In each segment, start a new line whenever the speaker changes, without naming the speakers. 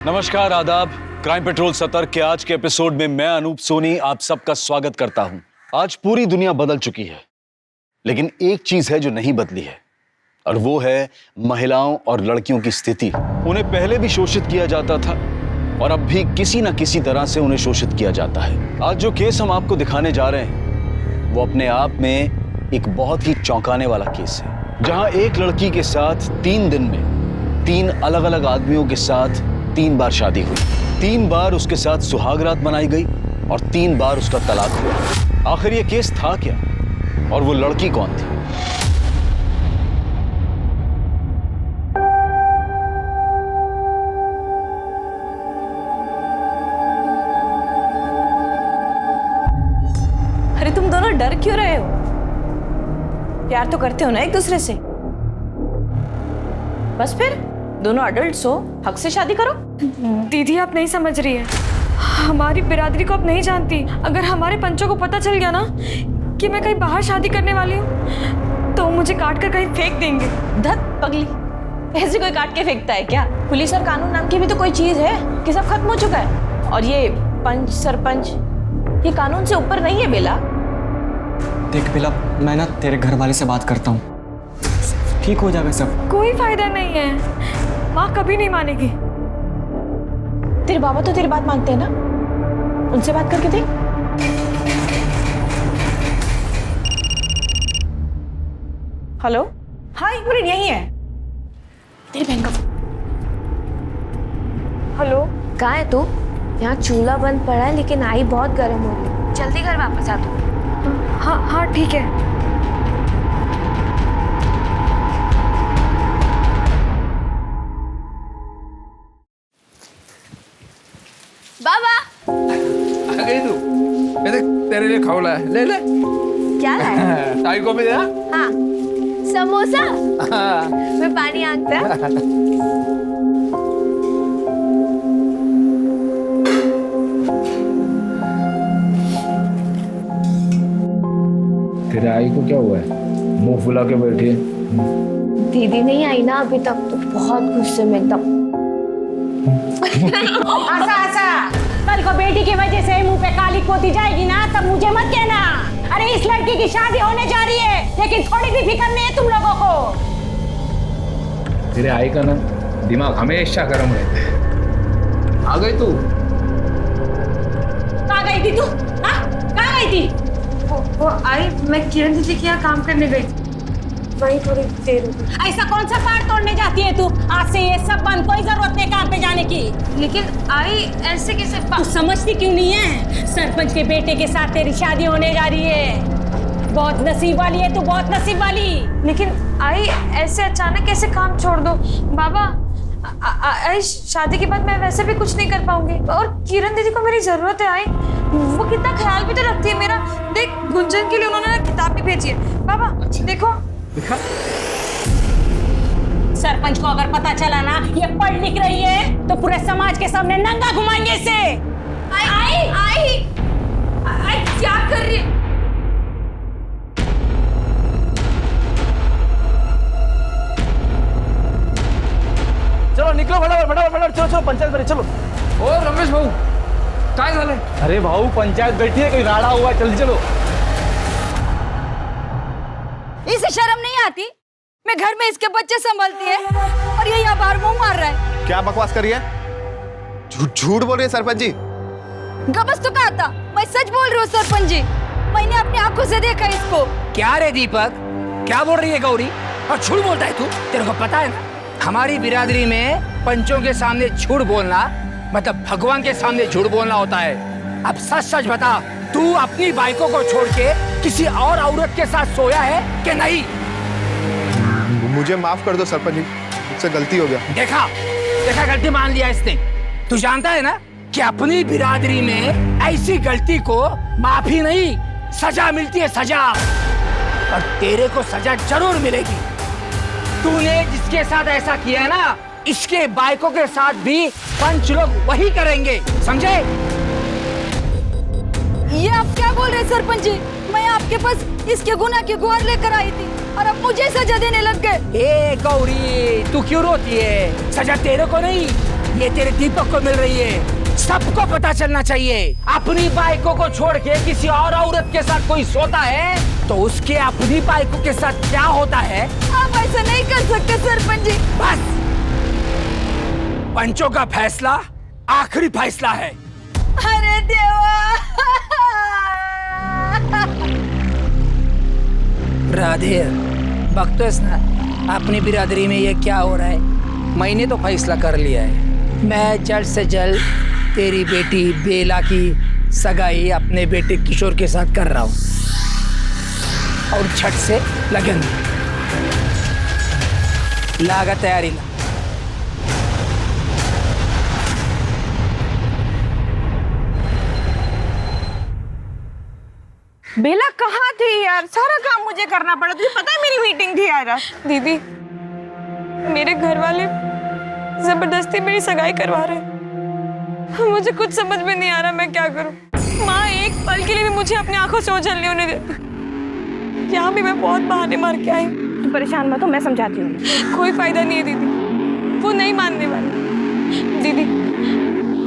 नमस्कार, आदाब। Crime petrol सतर्क के आज के एपिसोड में मैं अनूप सोनी आप सबका स्वागत करता हूं। आज पूरी दुनिया बदल चुकी है, लेकिन एक चीज है जो नहीं बदली है, और वो है महिलाओं और लड़कियों की स्थिति। उन्हें पहले भी शोषित किया जाता था और अब भी किसी न किसी तरह से उन्हें शोषित किया जाता है। आज जो केस हम आपको दिखाने जा रहे हैं वो अपने आप में एक बहुत ही चौंकाने वाला केस है, जहां एक लड़की के साथ 3 दिन में 3 अलग अलग आदमियों के साथ 3 बार शादी हुई। 3 बार उसके साथ सुहागरात मनाई गई और 3 बार उसका तलाक हुआ। आखिर ये केस था क्या और वो लड़की कौन थी?
अरे तुम दोनों डर क्यों रहे हो? प्यार तो करते हो ना एक दूसरे से। बस फिर दोनों अडल्ट्स हो, हक से शादी करो।
दीदी आप नहीं समझ रही है, हमारी बिरादरी को आप नहीं जानती। अगर हमारे पंचों को पता चल गया ना कि मैं कहीं बाहर शादी करने वाली हूँ तो मुझे काट कर कहीं फेंक देंगे।
धत पगली, ऐसे कोई काट के फेंकता है क्या? पुलिस और कानून नाम की भी तो कोई चीज है कि सब खत्म हो चुका है। और ये पंच सरपंच ये कानून से ऊपर नहीं है बेला।
देख बेला, मैं ना तेरे घर वाले से बात करता हूँ, ठीक हो जाएगा सब।
कोई फायदा नहीं है, माँ कभी नहीं मानेगी।
तेरे बाबा तो तेरी बात मानते हैं ना, उनसे बात करके देख। हेलो, हाँ 1 मिनट यही है। तेरी बहन का।
हेलो,
कहाँ है तू? यहाँ चूल्हा बंद पड़ा है लेकिन आई बहुत गर्म हो रही। जल्दी घर वापस आ तू।
हाँ हाँ ठीक है।
बाबा
आ गई तू? ये देख तेरे लिए खौला है, ले ले।
क्या है?
ताई को भी दे।
हाँ समोसा। मैं पानी आंकता।
तेरे आई को क्या हुआ है? मुंह फुला के बैठी है।
दीदी नहीं आई ना अभी तक, तो बहुत गुस्से में एकदम।
कल को बेटी की वजह से मुंह पे काली पोती जाएगी ना, तब मुझे मत कहना। अरे इस लड़की की शादी होने जा रही है, लेकिन थोड़ी भी फिक्र नहीं है तुम लोगों को।
तेरे आई का ना दिमाग हमेशा गर्म रहता है। आ गई तू?
कहाँ गई थी तू? हाँ कहाँ गई थी?
वो आई, मैं किरण दीदी के यहाँ काम करने गई थी, वही थोड़ी देर हो गई।
ऐसा कौन सा पार तोड़ने जाती है तू? आज से ये सब बंद, कोई जरूरत नहीं काम पे जाने की।
लेकिन आई ऐसे कैसे?
तू समझती क्यों नहीं है? सरपंच के बेटे के साथ तेरी शादी होने जा रही है। बहुत नसीब वाली है तू, बहुत नसीब वाली।
लेकिन आई ऐसे अचानक कैसे काम छोड़ दो? बाबा आई शादी के बाद मैं वैसे भी कुछ नहीं कर पाऊंगी, और किरण दीदी को मेरी जरूरत है। आई वो कितना ख्याल भी तो रखती है मेरा। देख गुंजन के लिए उन्होंने ना किताब भी भेजी है। बाबा देखो।
दिखा।
सरपंच को अगर पता चला ना ये पढ़ लिख रही है तो पूरे समाज के सामने नंगा घुमाएंगे इसे।
आई आई आई क्या कर रही है?
चलो निकलो फटाफट चलो पंचायत बरी चलो।
ओ रमेश भाऊ, काय झालंय?
अरे भाऊ पंचायत बैठी है, कोई राड़ा हुआ है, जल्दी चलो।
इसे शर्म नहीं आती? मैं घर में इसके बच्चे संभालती है और ये यहाँ बाहर मुंह मार रहा है।
क्या बकवास कर रही है? झूठ बोल रही है सरपंच जी।
गबस तो कहा था, मैं सच बोल रही हूँ सरपंच जी। मैंने अपनी आंखों से देखा इसको।
क्या रे दीपक, क्या बोल रही है गौरी? और झूठ बोलता है तू? तेरे को पता है ना, हमारी बिरादरी में पंचों के सामने झूठ बोलना मतलब भगवान के सामने झूठ बोलना होता है। अब सच सच बता, तू अपनी बाइकों को छोड़ के किसी और औरत के साथ सोया है कि नहीं?
मुझे माफ कर दो सरपंच जी, मुझसे गलती हो गया।
देखा देखा, गलती मान लिया इसने। तू जानता है ना कि अपनी बिरादरी में ऐसी गलती को माफी नहीं, सजा मिलती है, सजा। और तेरे को सजा जरूर मिलेगी। तूने जिसके साथ ऐसा किया है ना, इसके बाइकों के साथ भी पंच लोग वही करेंगे, समझे?
ये आप क्या बोल रहे हैं सरपंच जी? मैं आपके पास इसके गुनाह की गुहार लेकर आई थी और अब मुझे सजा देने लग गए।
ए गौरी, तू क्यों रोती है? सजा तेरे को नहीं, ये तेरे दीपक को मिल रही है। सबको पता चलना चाहिए। अपनी बाइकों को छोड़ के किसी और औरत के साथ कोई सोता है तो उसके अपनी बाइकों के साथ क्या होता है।
आप ऐसा नहीं कर सकते सरपंच जी।
बस, पंचों का फैसला आखिरी फैसला है।
अरे देवा।
राधे, बख्तोस ना अपनी बिरादरी में ये क्या हो रहा है। मैंने तो फैसला कर लिया है। मैं जल्द से जल्द तेरी बेटी बेला की सगाई अपने बेटे किशोर के साथ कर रहा हूँ और झट से लगन लागा तैयारी ला।
बेला कहाँ थी यार? सारा काम मुझे करना पड़ा। तुझे पता है मेरी मीटिंग थी यार।
दीदी, मेरे घर वाले जबरदस्ती मेरी सगाई करवा रहे हैं। मुझे कुछ समझ में नहीं आ रहा मैं क्या करूं। माँ एक पल के लिए भी मुझे अपनी आंखों से ओझल नहीं होने देती। यहाँ भी मैं बहुत बहाने मार के आई।
तू परेशान मत हो, मैं समझाती हूँ।
कोई फायदा नहीं है दीदी, वो नहीं मानने वाले। दीदी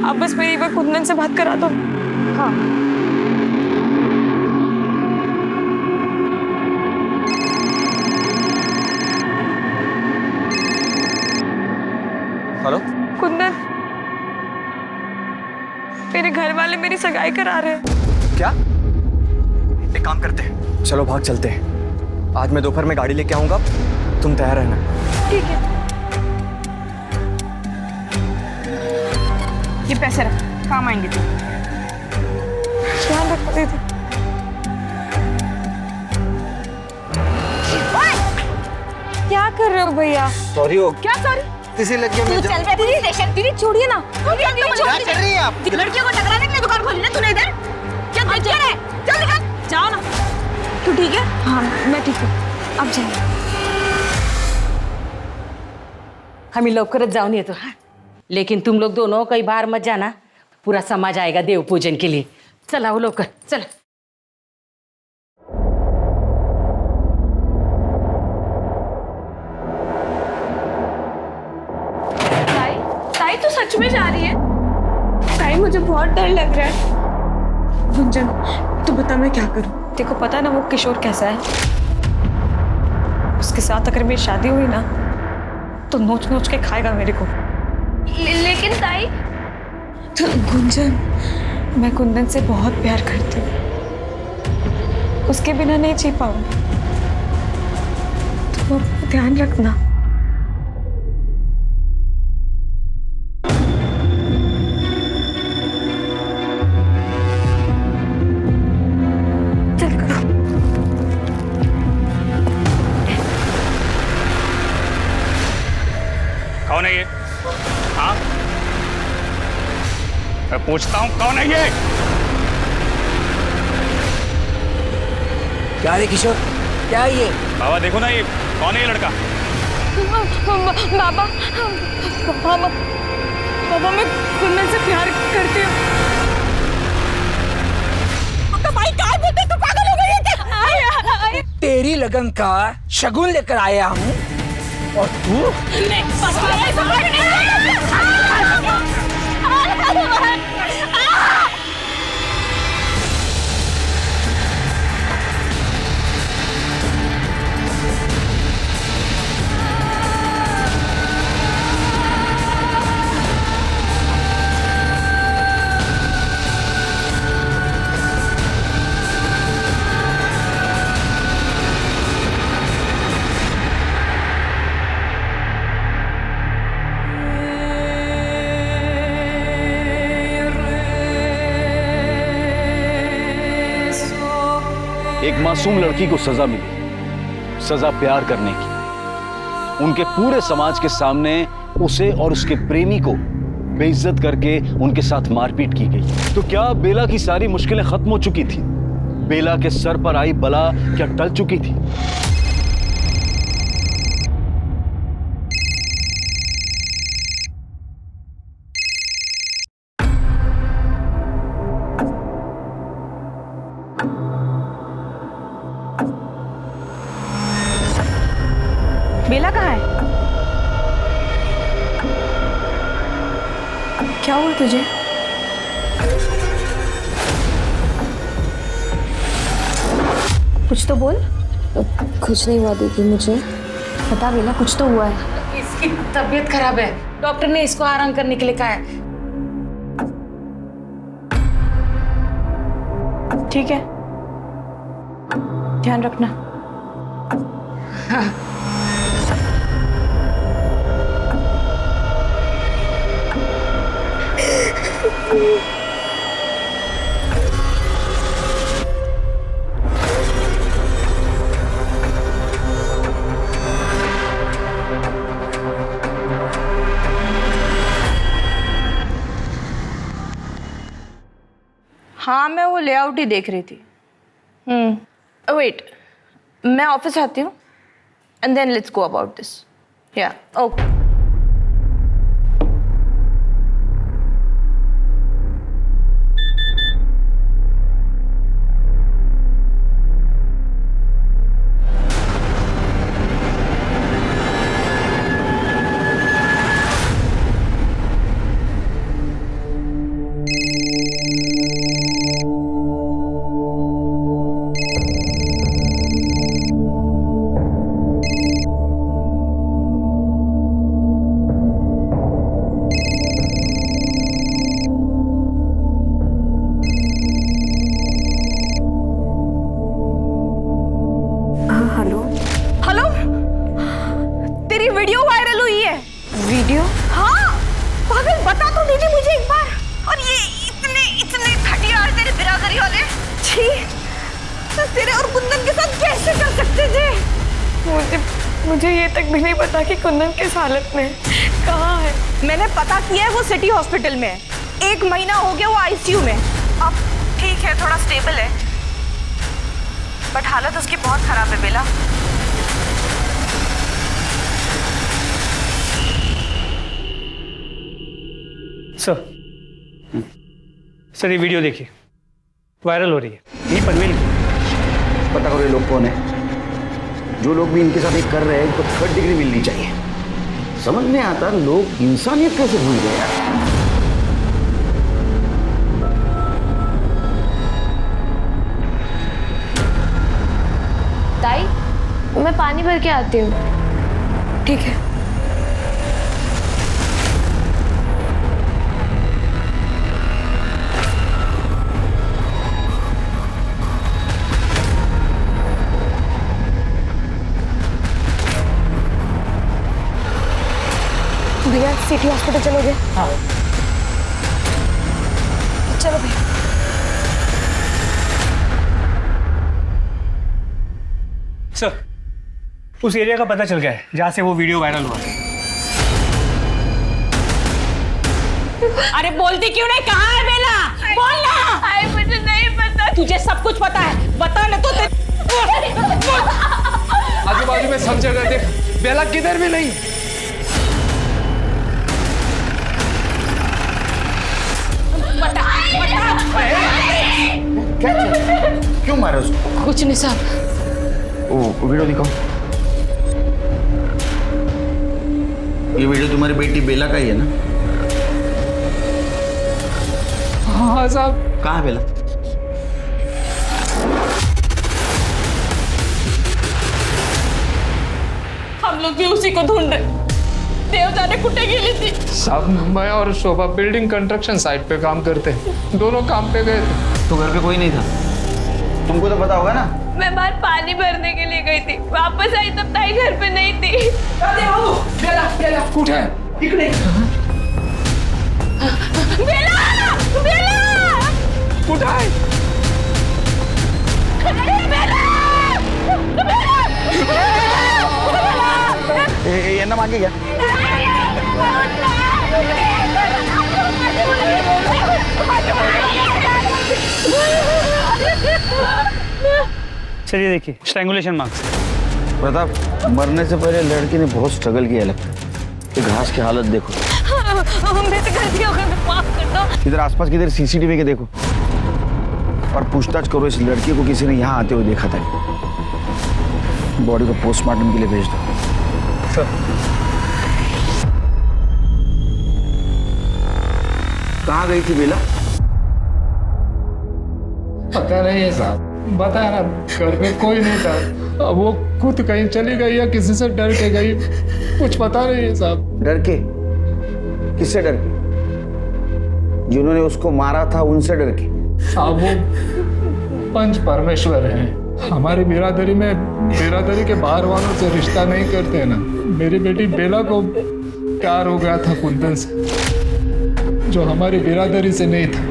आप बस मेरी एक बार कुंदन से बात करा दो।
हाँ
हेलो
कुंदन, मेरे घर वाले मेरी सगाई करा रहे हैं।
क्या? एक काम करते हैं, चलो भाग चलते हैं। आज मैं दोपहर में गाड़ी लेके आऊंगा, तुम तैयार रहना।
ठीक है।
ये पैसे रख, काम आएंगे तुम।
ध्यान रखो दीदी। क्या कर रहे हो भैया?
सॉरी हो
क्या सॉरी?
किसी लग गया।
तू चल बे पुलिस स्टेशन। दीदी छोड़िए ना।
क्या कर रही है आप?
लड़कियों को टकराने के लिए दुकान खोली ना तूने इधर? क्या देख क्या है? चल निकल, जाओ ना। तू ठीक है?
हाँ मैं ठीक हूँ, अब जाइए।
हम लवकरच जाऊन येतो हाँ, लेकिन तुम लोग दोनों कई बार मत जाना, पूरा समाज आएगा देव पूजन के लिए। चला वो लवकर चल।
ताई तो सच में जा रही है? ताई मुझे बहुत डर लग रहा है। गुंजन तू बता मैं क्या करूं? देखो पता ना वो किशोर कैसा है। उसके साथ अगर मेरी शादी हुई ना तो नोच नोच के खाएगा मेरे को।
लेकिन ताई
तो गुंजन, मैं कुंदन से बहुत प्यार करती हूँ, उसके बिना नहीं जी पाऊंगी। तुम अपना ध्यान रखना।
कौन है ये? हाँ, मैं पूछता हूँ कौन है ये?
क्या रे किशोर, क्या है ये?
बाबा देखो ना, ये कौन है ये लड़का?
बाबा बाबा बाबा मैं कुंदन से प्यार करती हूँ।
भाई क्या बोलते? तू पागल हो गई है क्या?
तेरी लगन का शगुन लेकर आया हूँ और तू
एक मासूम लड़की को सजा मिली, सजा प्यार करने की। उनके पूरे समाज के सामने उसे और उसके प्रेमी को बेइज्जत करके उनके साथ मारपीट की गई। तो क्या बेला की सारी मुश्किलें खत्म हो चुकी थी? बेला के सर पर आई बला क्या टल चुकी थी?
बेला कहाँ है? तुझे? कुछ तो बोल।
कुछ नहीं हुआ दीदी मुझे।
बता बेला, कुछ तो हुआ है।
इसकी तबीयत खराब है, डॉक्टर ने इसको आराम करने के लिए कहा है।
ठीक है, ध्यान रखना। हाँ, मैं वो लेआउट ही देख रही थी। वेट, मैं ऑफिस आती हूँ and then let's go about this. या ओके। हेलो, तेरी वीडियो वायरल हुई है। वीडियो? हाँ, पागल, बता तो दीजिए मुझे एक बार। और ये इतने घटिया है तेरे बिरादरी वाले। छी, तो तेरे और कुंदन के साथ कैसे कर सकते थे? मुझे ये तक भी नहीं पता कि कुंदन किस हालत में कहाँ है। मैंने पता किया है, वो सिटी हॉस्पिटल में है। 1 महीना हो गया वो आईसीयू में। अब ठीक है, थोड़ा स्टेबल है, बट हालत उसकी बहुत खराब है बेला।
सर ये वीडियो देखिए, वायरल हो रही है। ये पनवेल की।
पता करो ये लोग कौन है? जो लोग भी इनके साथ ये कर रहे हैं, इनको 3rd डिग्री मिलनी चाहिए। समझ नहीं आता लोग इंसानियत कैसे भूल गए यार।
ताई, मैं पानी भर के आती हूँ।
ठीक है। भैया सिटी हॉस्पिटल चलोगे? हाँ चलो भैया।
सर, उस एरिया का पता चल गया है जहाँ से वो वीडियो वायरल हुआ है।
अरे बोलती क्यों नहीं? कहाँ है बेला? बोलना।
मुझे नहीं पता।
तुझे सब कुछ पता है, बता ना तो
आजू बाजू में सब जगह देख, बेला किधर भी नहीं।
क्या क्यों मारा उसको?
कुछ नहीं साहब।
वो वीडियो दिखाओ। ये वीडियो तुम्हारी बेटी बेला का ही है ना?
हाँ साहब।
कहाँ है बेला?
हम लोग भी उसी को ढूंढ रहे। देवता ने कुटे गेली थी।
साहब, मैं और शोभा बिल्डिंग कंस्ट्रक्शन साइट पे काम करते हैं, दोनों काम पे गए थे।
तो घर पे कोई नहीं था? तुमको तो पता होगा ना।
मैं बाहर पानी भरने के लिए गई थी, वापस आई तब ताई घर पे नहीं थी।
बेला, बेला, कुछ है? इकडे।
बेला, बेला,
कुछ है?
ये ना मांगे क्या?
सर ये देखिए, स्ट्रैंगुलेशन मार्क्स।
प्रताप, मरने से पहले लड़की ने बहुत स्ट्रगल किया लगता है। ये घास की हालत देखो।
मेरे से गलती हो गई, माफ कर दो।
इधर आसपास किधर सीसीटीवी के देखो और पूछताछ करो इस लड़की को किसी ने यहाँ आते हुए देखा था। बॉडी को पोस्टमार्टम के लिए भेज दो।
कहाँ गई थी बेला?
पता नहीं है साहब, बता ना, घर में कोई नहीं था। अब वो खुद कहीं चली गई या किसी से डर के गई, कुछ पता नहीं है साहब।
डर के? किससे डर के? जिन्होंने उसको मारा था उनसे डर के?
साहब वो पंच परमेश्वर हैं। हमारी बिरादरी के बाहर वालों से रिश्ता नहीं करते हैं ना। मेरी बेटी बेला को प्यार हो गया था कुंदन से, जो हमारी बिरादरी से नहीं था।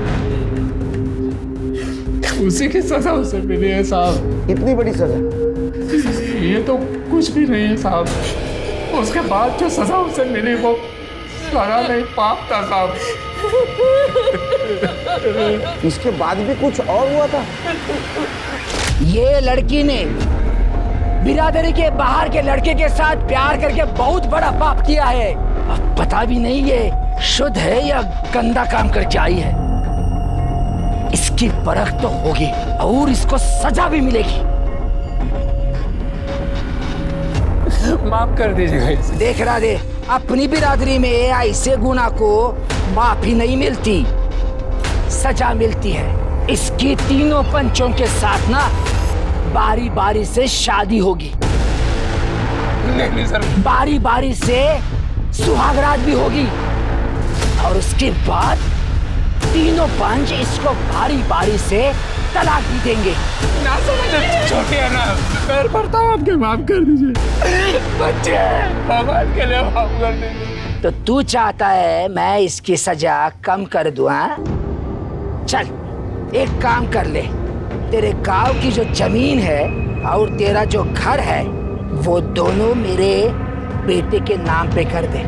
उसी की सजा उसे मिली है साहब।
इतनी बड़ी सजा?
ये तो कुछ भी नहीं है साहब। उसके बाद जो सजा उसे मिली वो सजा नहीं, पाप था साहब।
इसके बाद भी कुछ और हुआ था? ये लड़की ने बिरादरी के बाहर के लड़के के साथ प्यार करके बहुत बड़ा पाप किया है। अब पता भी नहीं ये शुद्ध है या गंदा काम करके आई है। इसकी परख तो होगी और इसको सजा भी मिलेगी।
माफ कर दीजिएगा इसे।
देख रहा दे, अपनी बिरादरी में ऐसे गुनाह को माफी नहीं मिलती, सजा मिलती है। इसकी तीनों पंचों के साथ ना बारी बारी से शादी होगी।
नहीं सर।
बारी बारी से सुहागरात भी होगी और उसके बाद तीनों पंच इसको बारी बारी से तलाक भी देंगे।
ना समझे, छोटे है ना, पैर पड़ता हूँ आपके, माफ कर दीजिए। बच्चे भगवान के लिए माफ कर दीजिए।
तो तू चाहता है मैं इसकी सजा कम कर दूं? हाँ, चल एक काम कर ले, तेरे गांव की जो जमीन है और तेरा जो घर है वो दोनों मेरे बेटे के नाम पे कर दे,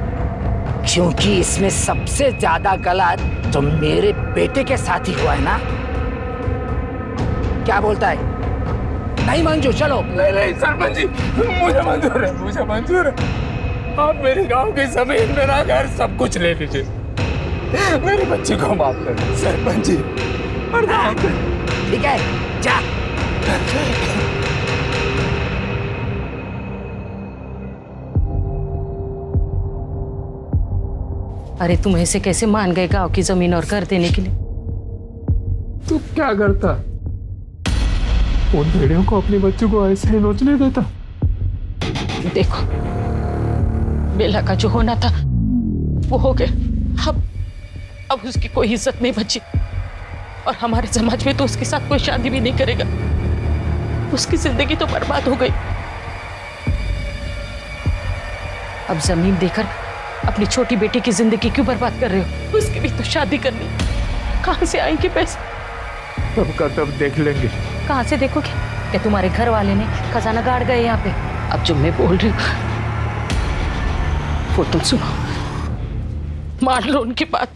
क्योंकि इसमें सबसे ज्यादा गलत तो मेरे बेटे के साथ ही हुआ है ना। क्या बोलता है? नहीं मंजूर? चलो।
नहीं सरपंच जी, मुझे मंजूर है, मुझे मंजूर है। आप मेरे गांव की जमीन, मेरा घर, सब कुछ ले लीजिए। मेरे बच्चे को माफ कर दीजिए सरपंच जी।
ठीक है, जा।
अरे तुम ऐसे कैसे मान गए गांव की जमीन और घर देने के लिए?
तू क्या करता? उन भेड़ियों को अपने बच्चों को ऐसे ही नोचने देता?
देखो, बेला का जो होना था वो हो गया। अब उसकी कोई इज्जत नहीं बची और हमारे समाज में तो उसके साथ कोई शादी भी नहीं करेगा। उसकी जिंदगी तो बर्बाद हो गई। अब जमीन देकर अपनी छोटी बेटी की जिंदगी क्यों बर्बाद कर रहे हो? उसकी भी तो शादी करनी। कहां से आएंगे पैसे?
तब का तब देख लेंगे।
कहां से देखोगे? क्या तुम्हारे घर वाले ने खजाना गाड़ गए यहाँ पे? अब जो मैं बोल रही हूँ वो तुम सुनो, मान लो उनकी बात।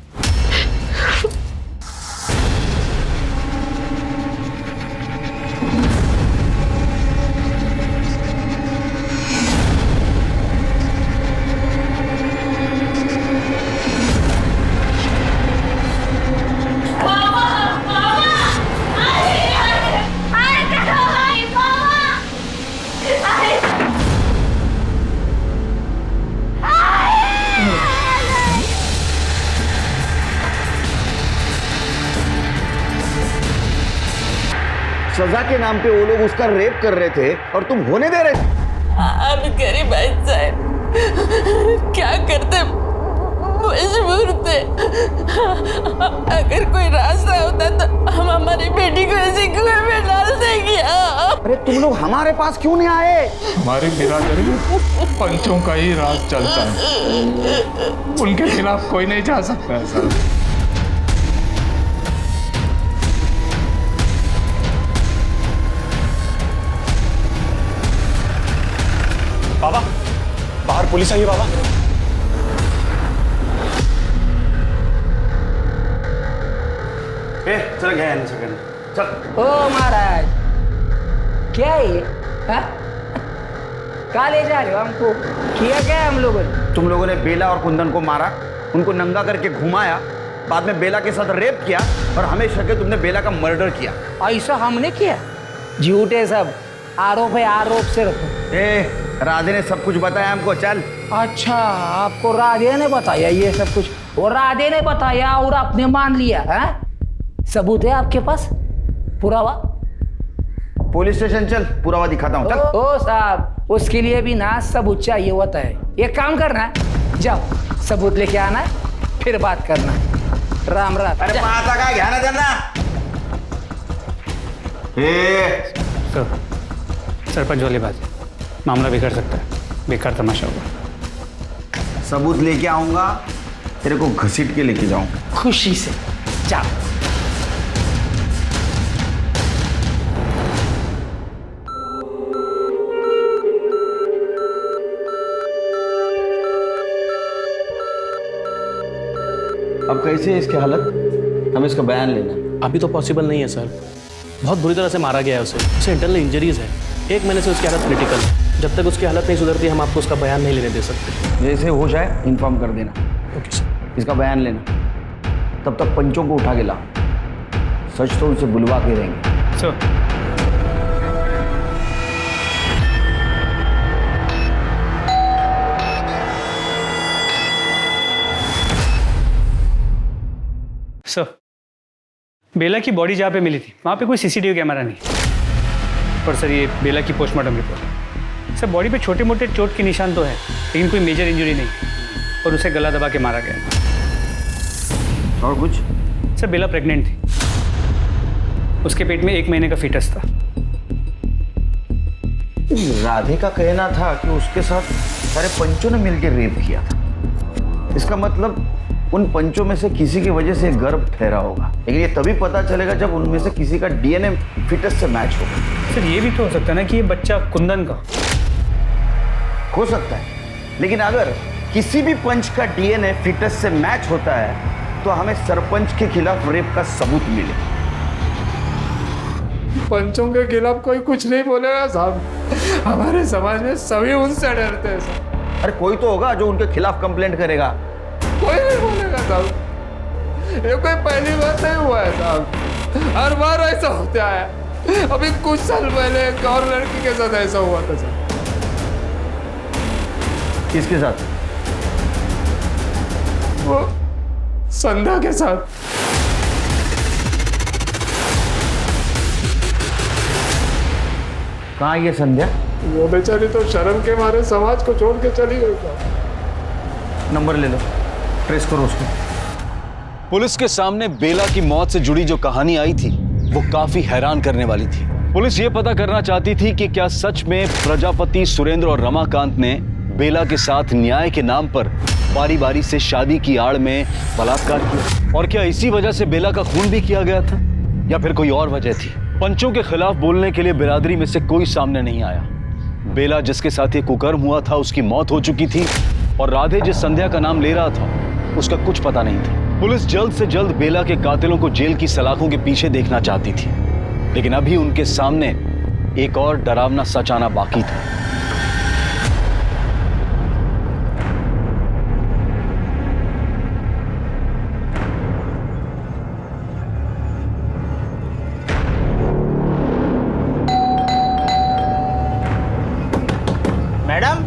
सजा के नाम पे वो लोग उसका रेप कर रहे थे और तुम होने दे रहे थे।
आप गरीब साहब क्या करते, मजबूर थे। अगर कोई रास्ता होता तो हम हमारी बेटी को ऐसे कुएं में डाल देंगे।
अरे तुम लोग हमारे पास क्यों नहीं आए?
हमारी बिरादरी में पंचों का ही राज चलता है, उनके खिलाफ कोई नहीं जा सकता है सर।
बाबा, बाहर पुलिस आई है बाबा।
चल गया चल। ओ महाराज, क्या है ये? कहाँ ले जा रहे हो हमको? किया क्या है हम लोगों ने? तुम लोगों ने बेला और कुंदन को मारा, उनको नंगा करके घुमाया, बाद में बेला के साथ रेप किया और हमें शक है तुमने बेला का मर्डर किया। ऐसा हमने किया? झूठे सब, आरोप है, आरोप से रखो। राधे ने सब कुछ बताया हमको। चल। अच्छा, आपको राधे ने बताया ये सब कुछ? और राधे ने बताया और आपने मान लिया है? सबूत है आपके पास? पुरावा?
पुलिस स्टेशन चल, पुरावा दिखाता हूँ, चल।
ओ साहब, उसके लिए भी ना सबूत चाहिए होता है। एक काम करना, जाओ सबूत लेके आना, फिर बात करना। राम राम।
अरे माता का ध्यान है देना।
सरपंच वाली बात है, मामला बिगड़ सकता है, बेकार तमाशा होगा।
सबूत लेके आऊंगा, तेरे को घसीट के लेके जाऊंगा।
खुशी से जाओ।
अब कैसे है इसकी हालत? हमें इसका बयान लेना है।
अभी तो पॉसिबल नहीं है सर, बहुत बुरी तरह से मारा गया है उसे इंटरनल इंजरीज है। 1 महीने से उसकी हालत क्रिटिकल है। जब तक उसकी हालत नहीं सुधरती हम आपको उसका बयान नहीं लेने दे सकते।
जैसे हो जाए इन्फॉर्म कर देना।
Okay sir.
इसका बयान लेना, तब तक पंचों को उठा के ला। सच तो उनसे बुलवा के रहेंगे।
सर सर, बेला की बॉडी जहाँ पे मिली थी वहाँ पे कोई सीसीटीवी कैमरा नहीं। पर सर ये बेला की पोस्टमार्टम रिपोर्ट। सर बॉडी पे छोटे मोटे चोट के निशान तो है, लेकिन कोई मेजर इंजरी नहीं, और उसे गला दबा के मारा गया।
और कुछ?
सर बेला प्रेग्नेंट थी, उसके पेट में 1 महीने का फीटस था।
राधे का कहना था कि उसके साथ सारे पंचों ने मिलकर रेप किया था। इसका मतलब उन पंचों में से किसी की वजह से गर्भ ठहरा होगा, लेकिन ये तभी पता चलेगा जब उनमें से किसी का डीएनए फिटस से मैच होगा।
सर ये भी तो हो सकता है ना कि ये बच्चा कुंदन का
हो सकता है, लेकिन अगर किसी भी पंच का डीएनए फिटस से मैच होता है तो हमें सरपंच के खिलाफ रेप का सबूत मिले।
पंचों के खिलाफ कोई कुछ नहीं बोलेगा साहब, हमारे समाज में सभी उनसे डरते हैं साहब।
अरे कोई तो होगा जो उनके खिलाफ कंप्लेंट करेगा।
कोई नहीं बोलेगा साहब, ये कोई पहली बार नहीं हुआ है साहब, हर बार ऐसा होता है। अभी कुछ साल पहले एक और लड़की के साथ ऐसा हुआ था साहब।
किसके साथ?
वो संध्या के साथ।
कहाँ ये संध्या?
वो बेचारी तो शर्म के मारे समाज को छोड़ के चली गई साहब।
नंबर ले लो, ट्रेस करो उसको।
पुलिस के सामने बेला की मौत से जुड़ी जो कहानी आई थी वो काफी हैरान करने वाली थी। पुलिस ये पता करना चाहती थी कि क्या सच में प्रजापति, सुरेंद्र और रमाकांत ने बेला के साथ न्याय के नाम पर बारी बारी से शादी की आड़ में बलात्कार किया, और क्या इसी वजह से बेला का खून भी किया गया था, या फिर कोई और वजह थी। पंचों के खिलाफ बोलने के लिए बिरादरी में से कोई सामने नहीं आया। बेला जिसके साथ ये कुकर्म हुआ था उसकी मौत हो चुकी थी, और राधे जिस संध्या का नाम ले रहा था उसका कुछ पता नहीं था। पुलिस जल्द से जल्द बेला के कातिलों को जेल की सलाखों के पीछे देखना चाहती थी, लेकिन अभी उनके सामने एक और डरावना सच आना बाकी था।
मैडम,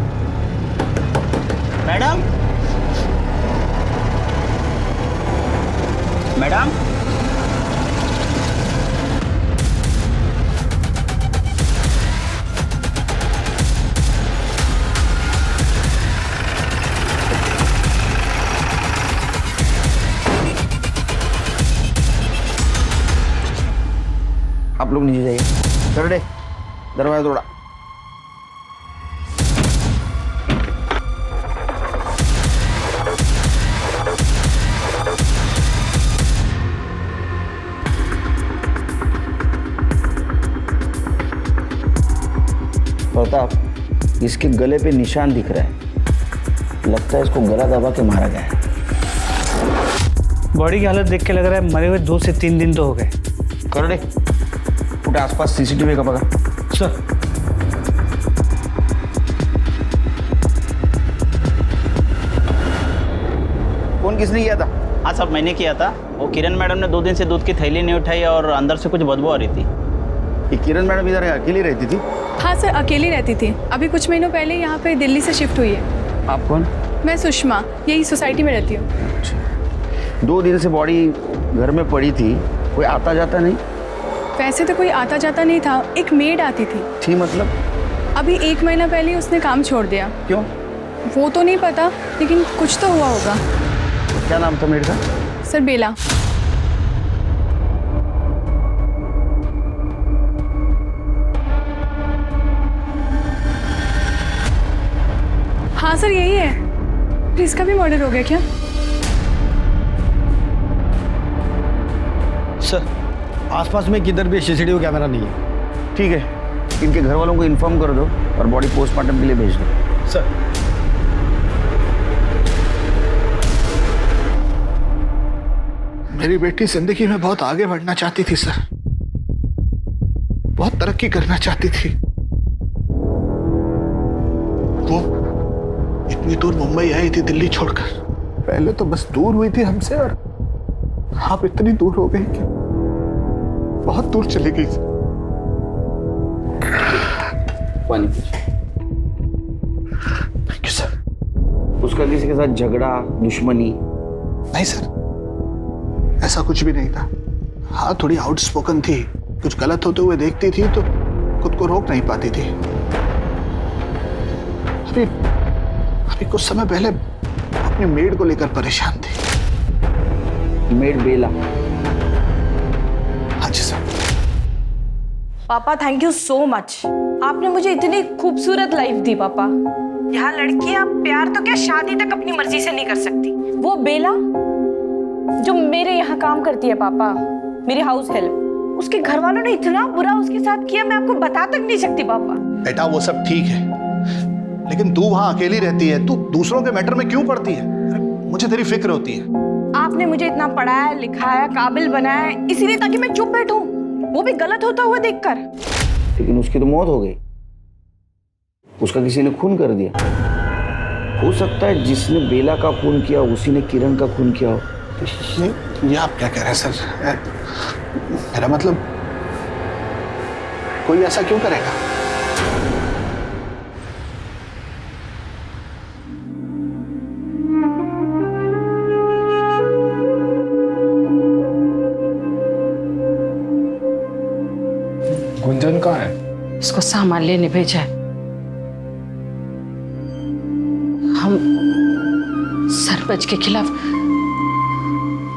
मैडम, मैडम, आप लोग नीचे जाइए। चलो दे, दरवाजा तोड़ा। प्रताप, इसके गले पे निशान दिख रहा है, लगता है इसको गला दबा के मारा गया है।
बॉडी की हालत देख के लग रहा है मरे हुए 2 से 3 दिन तो हो गए।
करो दे, उठे आसपास सीसीटीवी का पकड़।
सर
फोन किसने किया था?
हाँ साहब मैंने किया था। वो किरण मैडम ने 2 दिन से दूध की थैली नहीं उठाई और अंदर से कुछ बदबू आ रही थी।
ये किरण मैडम इधर अकेली रहती थी?
हाँ सर, अकेली रहती थी। अभी कुछ महीनों पहले यहाँ पे दिल्ली से शिफ्ट हुई है।
आप कौन?
मैं सुषमा, यही सोसाइटी में रहती हूँ।
2 दिन से बॉडी घर में पड़ी थी, कोई आता जाता नहीं?
वैसे तो कोई आता जाता नहीं था, एक मेड आती थी।
थी मतलब?
अभी 1 महीना पहले ही उसने काम छोड़ दिया।
क्यों?
वो तो नहीं पता, लेकिन कुछ तो हुआ होगा।
क्या नाम था मेड का?
सर बेला। हाँ सर यही है। फिर इसका भी मर्डर हो गया क्या?
सर आसपास में किधर भी सीसीटीवी कैमरा नहीं है। ठीक है, इनके घर वालों को इन्फॉर्म कर दो और बॉडी पोस्टमार्टम के लिए भेज दो।
सर मेरी बेटी जिंदगी में बहुत आगे बढ़ना चाहती थी सर, बहुत तरक्की करना चाहती थी। वो इतनी दूर मुंबई आई थी दिल्ली छोड़कर। पहले तो बस दूर हुई थी हमसे और आप इतनी दूर हो गई कि बहुत दूर चली गई।
Thank you sir. उसका किसी के साथ झगड़ा, दुश्मनी?
नहीं सर, ऐसा कुछ भी नहीं था। हाँ थोड़ी आउटस्पोकन थी, कुछ गलत होते हुए देखती थी तो खुद को रोक नहीं पाती थी। अभी कुछ समय पहले अपने मेड को लेकर परेशान थी।
मेड बेला?
हाँ जी सर।
पापा थैंक यू सो मच, आपने मुझे इतनी खूबसूरत लाइफ दी पापा। यहाँ लड़कियां प्यार तो क्या शादी तक अपनी मर्जी से नहीं कर सकती। वो बेला जो मेरे यहाँ काम करती है पापा, मेरी हाउस हेल्प, उसके घर वालों ने इतना बुरा उसके साथ किया, मैं आपको बता तक नहीं सकती पापा।
बेटा वो सब ठीक है, लेकिन तू वहां अकेली रहती है, तू दूसरों के मैटर में क्यों पड़ती है? मुझे तेरी फिक्र होती है।
आपने मुझे इतना पढ़ाया लिखाया, काबिल बनाया, इसीलिए ताकि मैं चुप बैठूं, वो भी गलत होता हुआ देखकर।
लेकिन उसकी तो मौत हो गई, उसका किसी ने खून कर दिया। हो सकता है जिसने बेला का खून किया उसी ने किरण का खून किया हो।
ये आप क्या कह रहे हैं सर? मेरा मतलब कोई ऐसा क्यों करेगा?
गुंजन कहाँ है?
इसको सामान लेने भेजा है। हम सरपंच के खिलाफ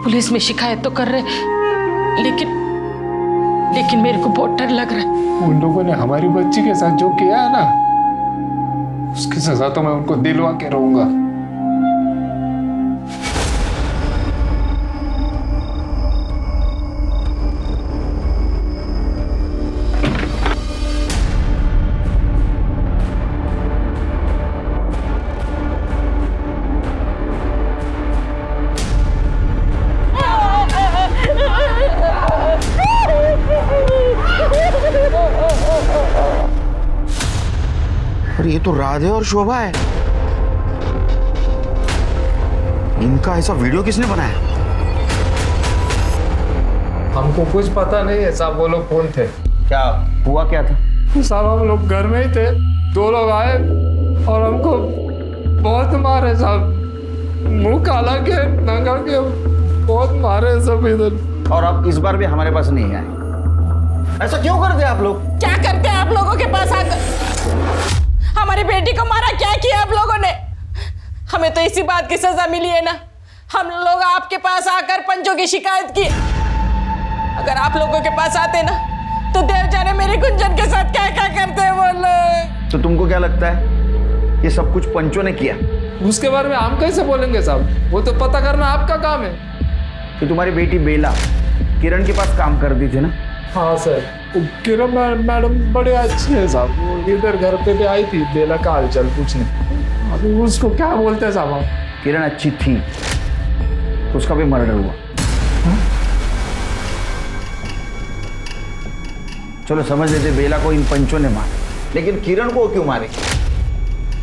पुलिस में शिकायत तो कर रहे, लेकिन मेरे को बहुत डर लग रहा है।
उन लोगों ने हमारी बच्ची के साथ जो किया है ना, उसकी सजा तो मैं उनको दिलवा के रहूंगा।
और ये तो राधे और शोभा है। इनका ऐसा वीडियो किसने बनाया?
हमको कुछ पता नहीं है साहब, वो लोग कौन थे?
क्या हुआ क्या था?
साहब हम लोग घर में ही थे, 2 लोग आए और हमको बहुत मारे साहब, मुंह काला के नंगा के बहुत मारे सब इधर।
और अब इस बार भी हमारे पास नहीं आए। ऐसा क्यों करते आप लोग?
क्या करते हैं आप लोगों के पास आकर? हमारी बेटी को मारा, क्या किया आप लोगों ने? हमें तो इसी बात की सजा मिली है ना, हम लोग आपके पास आकर पंचों की शिकायत की। अगर आप लोगों के पास आते ना तो देव जाने मेरी गुंजन के साथ क्या क्या करते हैं वो लोग।
तो तुमको क्या लगता है ये सब कुछ पंचों ने किया?
उसके बारे में हम कैसे बोलेंगे साहब, वो तो पता करना आपका काम है।
तो तुम्हारी बेटी बेला किरण के पास काम करती थी ना?
हाँ सर, किरण मैडम बड़े अच्छे हैं साहब, वो इधर घर पे भी आई थी बेला का हालचाल पूछने। अभी उसको क्या बोलते हैं साहब आप?
किरण अच्छी थी, उसका भी मर्डर हुआ। चलो समझ लेते बेला को इन पंचों ने मारा, लेकिन किरण को क्यों मारे?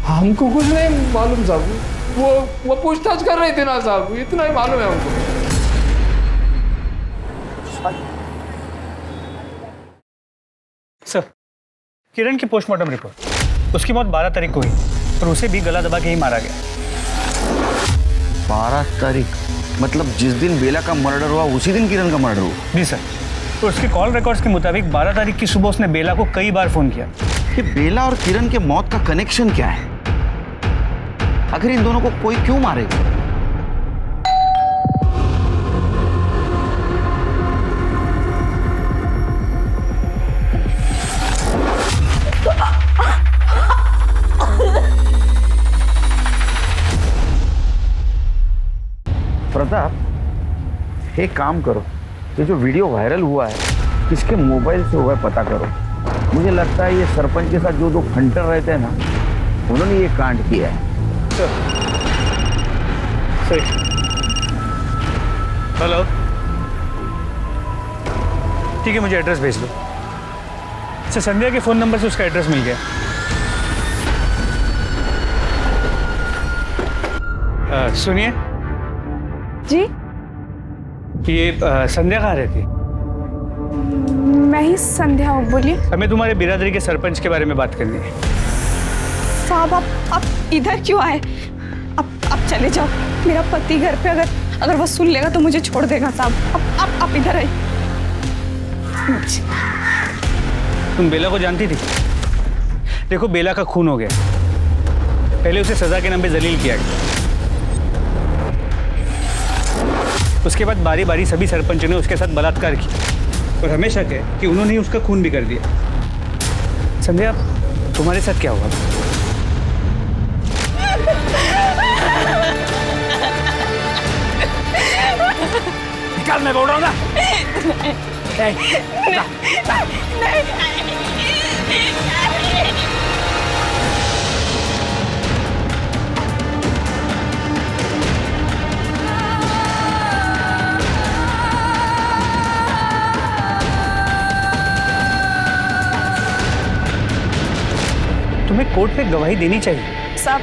हमको कुछ नहीं मालूम साहब, वो पूछताछ कर रही थी ना साहब, इतना ही मालूम है हमको।
सर, किरण की पोस्टमार्टम रिपोर्ट, उसकी मौत 12 तारीख को हुई और उसे भी गला दबा के ही मारा गया।
12 तारीख मतलब जिस दिन बेला का मर्डर हुआ उसी दिन किरण का मर्डर हुआ?
जी सर, तो उसके कॉल रिकॉर्ड्स के मुताबिक 12 तारीख की सुबह उसने बेला को कई बार फोन किया।
ये बेला और किरण के मौत का कनेक्शन क्या है? आखिर इन दोनों को कोई क्यों मारेगा? प्रताप, एक काम करो, ये जो वीडियो वायरल हुआ है किसके मोबाइल से हुआ है पता करो। मुझे लगता है ये सरपंच के साथ जो दो फंटर रहते हैं ना, उन्होंने ये कांड किया है।
हेलो, ठीक है, मुझे एड्रेस भेज दो। अच्छा, संध्या के फ़ोन नंबर से उसका एड्रेस मिल गया। सुनिए
जी,
ये संध्या कहाँ रहती?
मैं ही संध्या हूँ, बोलिए।
हमें तुम्हारे बिरादरी के सरपंच के बारे में बात करनी है।
साहब आप इधर क्यों आए? आप चले जाओ, मेरा पति घर पे अगर वो सुन लेगा तो मुझे छोड़ देगा साहब। आप इधर आइए।
तुम बेला को जानती थी? देखो, बेला का खून हो गया, पहले उसे सजा के नाम पे जलील किया गया, उसके बाद बारी बारी सभी सरपंचों ने उसके साथ बलात्कार किया और हमें शक है कि उन्होंने ही उसका खून भी कर दिया। संध्या, तुम्हारे साथ क्या हुआ?
निकाल, मैं बोल रहा हूँ ना।
तुम्हें कोर्ट में गवाही देनी चाहिए।
साहब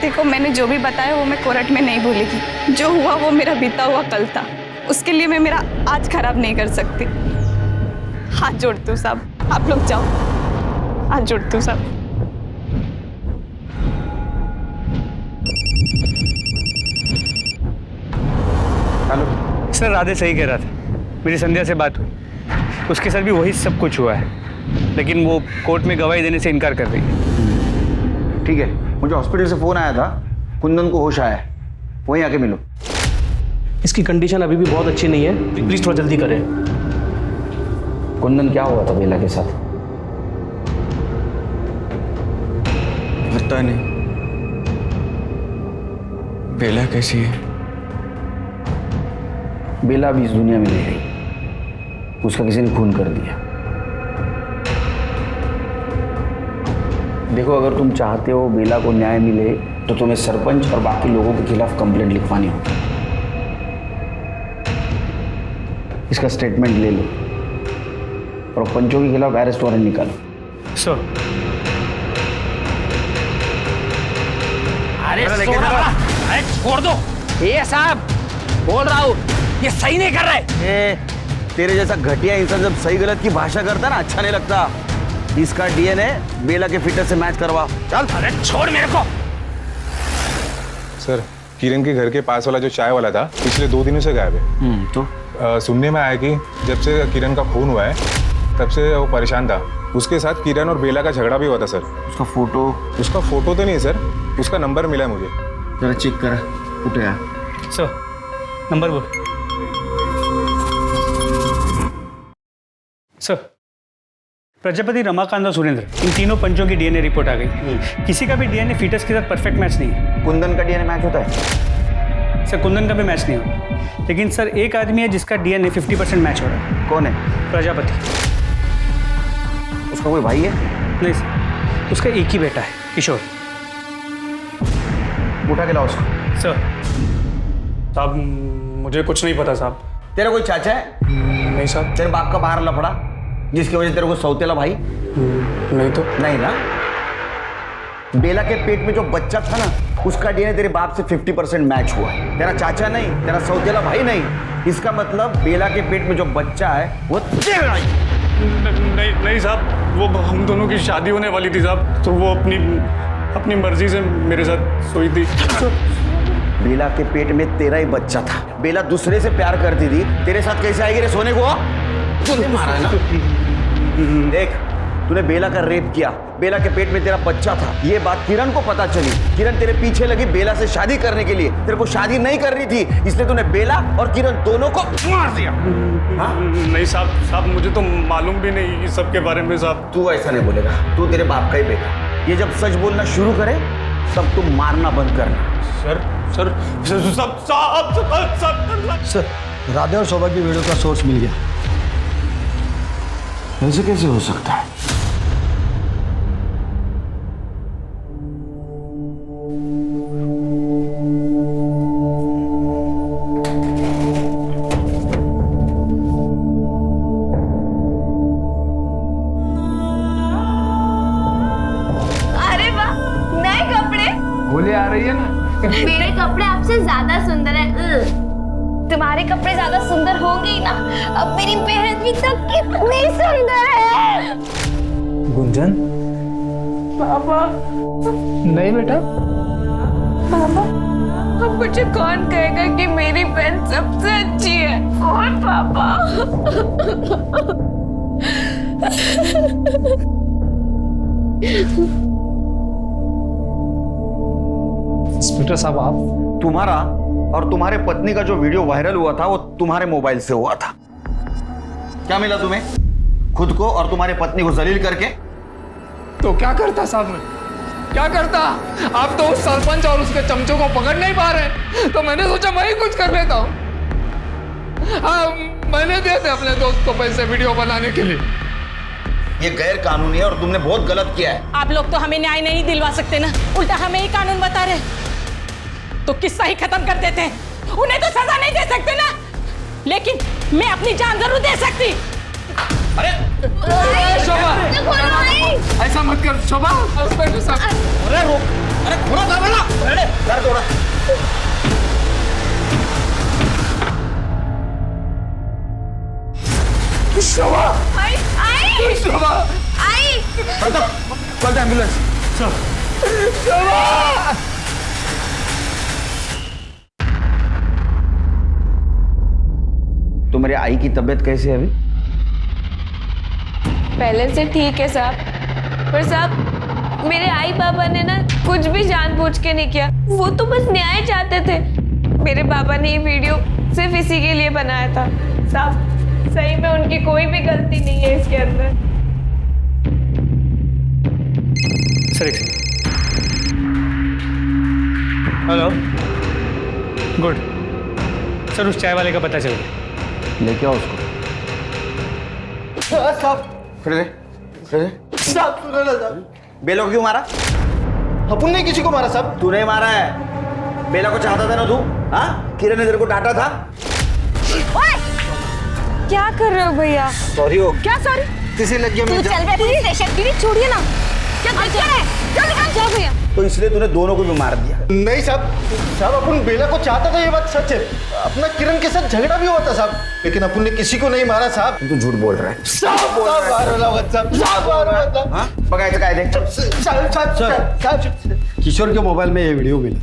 देखो, मैंने जो भी बताया वो मैं कोर्ट में नहीं बोलेगी। जो हुआ वो मेरा बीता हुआ कल था, उसके लिए मैं मेरा आज खराब नहीं कर सकती। हाथ जोड़ती हूँ साहब, आप लोग जाओ। हाथ जोड़ती हूँ साहब।
हेलो सर, राधे सही कह रहा था, मेरी संध्या से बात हुई, उसके साथ भी वही सब कुछ हुआ है, लेकिन वो कोर्ट में गवाही देने से इनकार कर रही है।
ठीक है, मुझे हॉस्पिटल से फोन आया था, कुंदन को होश आया है, वहीं आके मिलो।
इसकी कंडीशन अभी भी बहुत अच्छी नहीं है, प्लीज थोड़ा जल्दी करें।
कुंदन क्या हुआ था बेला के साथ?
पता नहीं। बेला कैसी है?
बेला अभी इस दुनिया में नहीं रही, उसका किसी ने खून कर दिया। देखो, अगर तुम चाहते हो बेला को न्याय मिले तो तुम्हें सरपंच और बाकी लोगों के खिलाफ कंप्लेंट लिखवानी होगी। इसका स्टेटमेंट ले लो और पंचों के खिलाफ अरेस्ट वारंट निकालो।
सर,
अरे छोड़ दो। ये साहब बोल रहा हूँ, ये सही नहीं कर रहे।
तेरे जैसा घटिया इंसान जब सही गलत की भाषा करता ना, अच्छा नहीं लगता। इसका डीएनए बेला के फिटर से मैच करवा। चल।
अरे छोड़ मेरे को।
सर, किरण के घर के पास वाला जो चाय वाला था पिछले 2 दिनों से गायब है।
तो
सुनने में आया कि जब से किरण का खून हुआ है तब से वो परेशान था। उसके साथ किरण और बेला का झगड़ा भी हुआ था सर।
उसका फोटो?
उसका फोटो तो नहीं है सर, उसका नंबर मिला है मुझे।
जरा चेक करा, उठे यार।
सर, नंबर बोल। सर, प्रजापति, रमाकांत और सुरेंद्र, इन तीनों पंचों की डीएनए रिपोर्ट आ गई। किसी का भी डीएनए फीटस के साथ परफेक्ट मैच नहीं है।
कुंदन का डीएनए मैच होता है?
सर, कुंदन का भी मैच नहीं होता, लेकिन सर एक आदमी है जिसका डीएनए 50% मैच हो रहा है।
कौन है?
प्रजापति।
उसका कोई भाई है?
नहीं सर, उसका एक ही बेटा है, किशोर।
उठा के लाओ उसको।
सर। साहब, मुझे कुछ नहीं पता साहब।
तेरा कोई चाचा है?
नहीं साहब।
तेरे बाप का बाहर लफड़ा जिसकी वजह से तेरे को सौतेला भाई?
नहीं तो।
नहीं ना? बेला के पेट में जो बच्चा था ना, उसका डीएनए तेरे बाप से 50% मैच हुआ है। तेरा चाचा नहीं, तेरा सौतेला भाई नहीं। इसका मतलब बेला के पेट में जो बच्चा है वो तेरा ही।
नहीं साहब, वो हम दोनों की शादी होने वाली थी साहब, तो वो अपनी मर्जी से मेरे साथ सोई थी।
बेला के पेट में तेरा ही बच्चा था। बेला दूसरे से प्यार करती थी, तेरे साथ कैसे आएगी रे सोने को? तूने मारा है ना? देख, तूने बेला का रेप किया, बेला के पेट में तेरा बच्चा था। ये बात किरण को पता चली। किरण तेरे पीछे लगी बेला से शादी करने के लिए। तेरे को शादी नहीं करनी थी, इसलिए तूने बेला और किरण दोनों को मार दिया। हाँ?
नहीं साहब, मुझे तो मालूम भी नहीं इस सब के बारे में साहब।
तू ऐसा नहीं बोलेगा, तू तेरे बाप का ही बेटा। ये जब सच बोलना शुरू करे तब तुम मारना बंद करना।
सर, राधे और शोभा की वीडियो का सोर्स मिल गया।
ऐसे कैसे हो सकता है?
अरे वाह, नए कपड़े।
होली आ रही है ना।
मेरे कपड़े आपसे ज्यादा सुंदर है।
तुम्हारे कपड़े ज्यादा सुंदर होंगे ही ना। अब मेरी बहन भी तो कितनी सुंदर है।
गुंजन,
पापा।
नहीं बेटा।
पापा, अब मुझे कौन कहेगा कि मेरी बहन सबसे अच्छी है? कौन पापा?
इंस्पेक्टर साहब, आप
तुम्हारा और तुम्हारे पत्नी का जो वीडियो वायरल हुआ था वो तुम्हारे मोबाइल से हुआ था। क्या मिला तुम्हें? खुद को और तुम्हारे पत्नी को जलील करके।
तो क्या करता साहब मैं? क्या करता? आप तो उस सरपंच और उसके चमचों को पकड़ नहीं पा रहे, तो मैंने सोचा मैं ही कुछ कर लेता हूँ। हाँ, मैंने दिए थे अपने दोस्त को पैसे वीडियो बनाने के लिए।
ये गैर कानूनी है और तुमने बहुत गलत किया है।
आप लोग तो हमें न्याय नहीं दिलवा सकते ना, उल्टा हमें ही कानून बता रहे। तो किस्सा ही खत्म कर देते हैं। उन्हें तो सजा नहीं दे सकते ना, लेकिन मैं अपनी जान जरूर दे सकती।
अरे
शोभा, ऐसा मत कर शोभा। इंस्पेक्टर साहब,
अरे रोक, अरे थोड़ा सा बोला, अरे कर थोड़ा।
शोभा,
आई
शोभा,
आई।
कल एम्बुलेंस।
शोभा।
तुम्हारी आई की तबीयत कैसी है अभी?
पहले से ठीक है साहब, पर साहब मेरे आई पापा ने ना कुछ भी जानबूझ के नहीं किया। वो तो बस न्याय चाहते थे। मेरे पापा ने ये वीडियो सिर्फ इसी के लिए बनाया था। साहब, सही में उनकी कोई भी गलती नहीं है इसके अंदर।
सर, हेलो, गुड सर, उस चाय वाले का पता चल गया।
लेके आओ उसको। खड़े बेला को क्यों मारा?
अपन ने किसी को मारा साहब?
तूने मारा है। बेला को चाहता था ना तू? हाँ, किरण ने तेरे को डांटा था।
क्या कर रहे हो भैया?
सॉरी हो।
क्या सॉरी?
किसी लग गया।
तू चल पुलिस स्टेशन। दीदी छोड़िए ना। क्या कर रहे हैं? जल्दी काम जाओ भैया।
तो इसलिए तूने दोनों को भी मार दिया?
नहीं साहब, अपन बेला को चाहता था, ये बात सच है। अपना किरण के साथ झगड़ा भी हुआ था साहब, लेकिन अपन ने किसी को नहीं मारा साहब।
तू झूठ बोल रहा है। बघायचं काय ते?
किशोर के मोबाईल में ये व्हिडिओ मिला।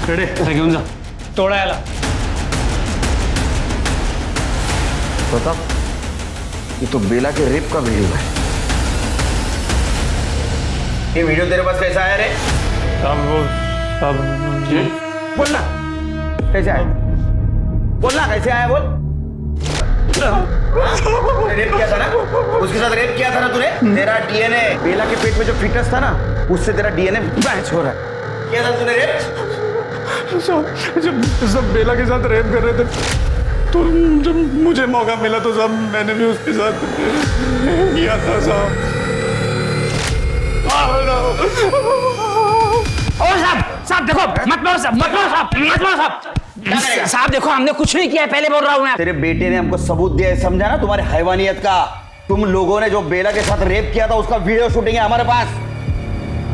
रेडे, घेऊन जा. तोडा याला.
प्रताप, ये तो बेला के रेप का वीडियो है। ये वीडियो तेरे पास कैसा आया रे? बोलना कैसे आया? बोलना कैसे आया? बोल। रेप किया था ना, उसके साथ रेप किया था ना तूने? तेरा डीएनए बेला के पेट में जो फिटस था ना, उससे तेरा डीएनए मैच हो रहा है। किया था तूने रेप?
जब बेला के साथ रेप कर रहे थे तो जब मुझे मौका मिला तो साहब मैंने भी उसके साथ किया था साहब।
साहब देखो, मत मारो साहब, मत मारो साहब, मत मारो साहब। साहब देखो, हमने कुछ नहीं किया है, पहले बोल रहा हूँ मैं।
तेरे बेटे ने हमको सबूत दिया है, समझा ना? तुम्हारे हैवानियत का। तुम लोगों ने जो बेला के साथ रेप किया था उसका वीडियो शूटिंग है हमारे पास।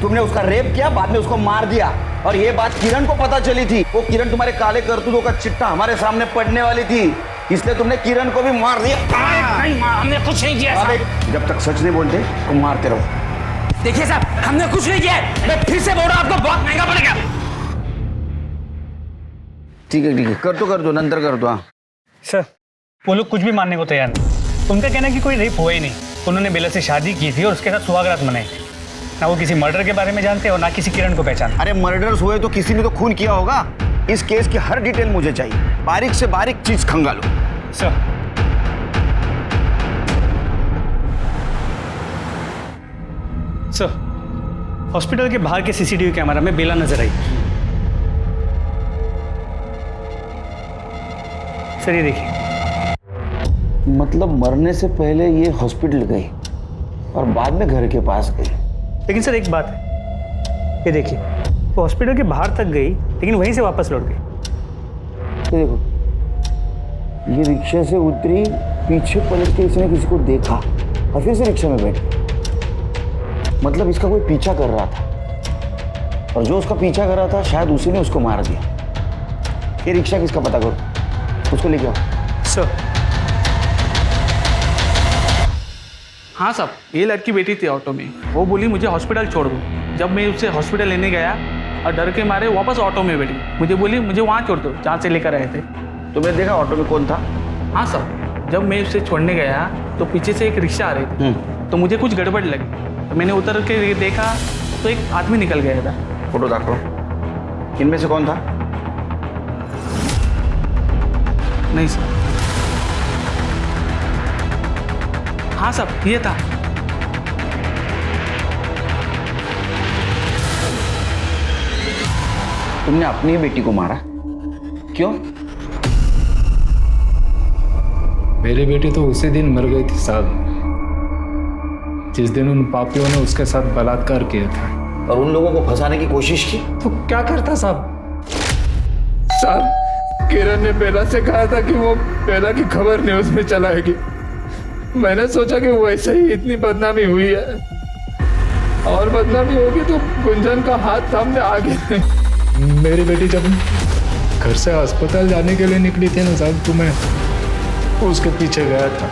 तुमने उसका रेप किया, बाद में उसको मार दिया, और ये बात किरण को पता चली थी। वो किरण तुम्हारे काले करतूतों का चिट्ठा हमारे सामने पड़ने वाली थी, इसलिए तुमने किरण को भी मार दिया।
नहीं, हमने कुछ नहीं किया साहब।
जब तक सच नहीं बोलते तो मारते रहो।
देखिए साहब, हमने कुछ नहीं किया है। मैं फिर से बोल रहा हूँ, आपको बहुत महंगा पड़ेगा।
ठीक है कर दो नंतर कर दो। हाँ
सर वो लोग कुछ भी मानने को तैयार नहीं। उनका कहना है कि कोई रेप हुआ ही नहीं, उन्होंने बेला से शादी की थी और उसके साथ सुहागरात मनाई थी। ना वो किसी मर्डर के बारे में जानते और ना किसी किरण को पहचान।
अरे मर्डर्स हुए तो किसी ने तो खून किया होगा। इस केस की हर डिटेल मुझे चाहिए, बारीक से बारीक चीज खंगालो।
सर हॉस्पिटल के बाहर के सीसीटीवी कैमरा में बेला नजर आई। सर ये देखिए।
मतलब मरने से पहले ये हॉस्पिटल गई और बाद में घर के पास गई।
लेकिन सर एक बात है, ये देखिए वो हॉस्पिटल के बाहर तक गई लेकिन वहीं से वापस लौट गई।
ये देखो, ये रिक्शा से उतरी, पीछे पलट के इसने किसी को देखा और फिर से रिक्शा में बैठ गई। मतलब इसका कोई पीछा कर रहा था और जो उसका पीछा कर रहा था शायद उसी ने उसको मार दिया। ये रिक्शा किसका पता करो, उसको लेके आओ।
सर
हाँ साहब, ये लड़की बैठी थी ऑटो में, वो बोली मुझे हॉस्पिटल छोड़ दो। जब मैं उससे हॉस्पिटल लेने गया और डर के मारे वापस ऑटो में बैठी, मुझे बोली मुझे वहाँ छोड़ दो जहाँ से लेकर आए थे।
तुमने देखा ऑटो में कौन था?
हाँ साहब, जब मैं उससे छोड़ने गया तो पीछे से एक रिक्शा आ रही थी, तो मुझे कुछ गड़बड़ लगी। तो मैंने उतर के देखा तो एक आदमी निकल गया था।
फोटो देखो, इनमें से कौन था?
नहीं सर। हाँ साहब ये था।
तुमने अपनी बेटी को मारा क्यों?
मेरी बेटी तो उसी दिन मर गई थी साहब, जिस दिन उन पापियों ने उसके साथ बलात्कार किया था।
और उन लोगों को फंसाने की कोशिश की
तो क्या करता साहब? साहब किरण ने बेला से कहा था कि वो बेला की खबर न्यूज़ में चलाएगी। मैंने सोचा कि वैसे ही इतनी बदनामी हुई है और बदनामी होगी तो गुंजन का हाथ सामने आ गया। मेरी बेटी जब घर से अस्पताल जाने के लिए निकली थी ना साहब, तो मैं उसके पीछे गया था।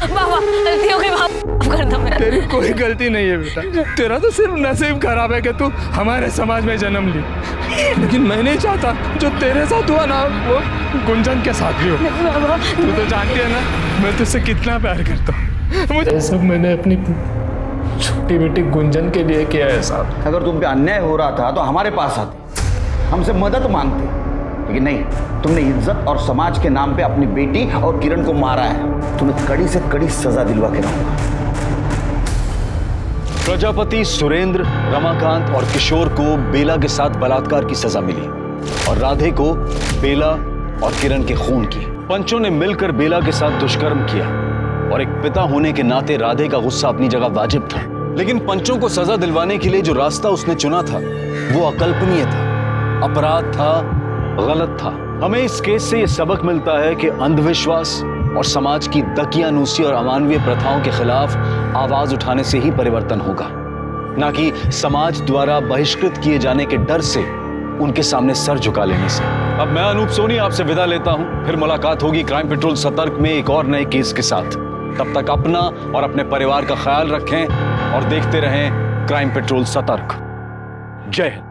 बाबा गलती हो गई, माफ कर दो मेरा।
तेरी कोई गलती नहीं है बेटा, तेरा तो सिर्फ नसीब खराब है कि तू हमारे समाज में जन्म ली। लेकिन मैं नहीं चाहता जो तेरे साथ हुआ ना वो गुंजन के साथ भी हो। तू तो जानती है ना मैं तुझसे कितना प्यार करता हूँ। मुझे सब मैंने अपनी छोटी बेटी गुंजन के लिए किया है साहब।
अगर तुम पे अन्याय हो रहा था तो हमारे पास आते, हमसे मदद मांगते, लेकिन नहीं, तुमने इज्जत और समाज के नाम पे अपनी बेटी और किरण को मारा है। तुम्हें कड़ी से कड़ी सजा दिलवा के रहूंगा।
प्रजापति, सुरेंद्र, रमाकांत और किशोर को बेला के साथ बलात्कार की सजा मिली और राधे को बेला और किरण के खून की। पंचों ने मिलकर बेला के साथ दुष्कर्म किया और एक पिता होने के नाते राधे का गुस्सा अपनी जगह वाजिब था। लेकिन पंचों को सजा दिलवाने के लिए जो रास्ता उसने चुना था वो अकल्पनीय था, अपराध था, गलत था। हमें इस केस से ये सबक मिलता है कि अंधविश्वास और समाज की दकियानूसी और अमानवीय प्रथाओं के खिलाफ आवाज उठाने से ही परिवर्तन होगा, ना कि समाज द्वारा बहिष्कृत किए जाने के डर से उनके सामने सर झुका लेने से। अब मैं अनूप सोनी आपसे विदा लेता हूं, फिर मुलाकात होगी क्राइम पेट्रोल सतर्क में एक और नए केस के साथ। तब तक अपना और अपने परिवार का ख्याल रखें और देखते रहें क्राइम पेट्रोल सतर्क। जय हिंद।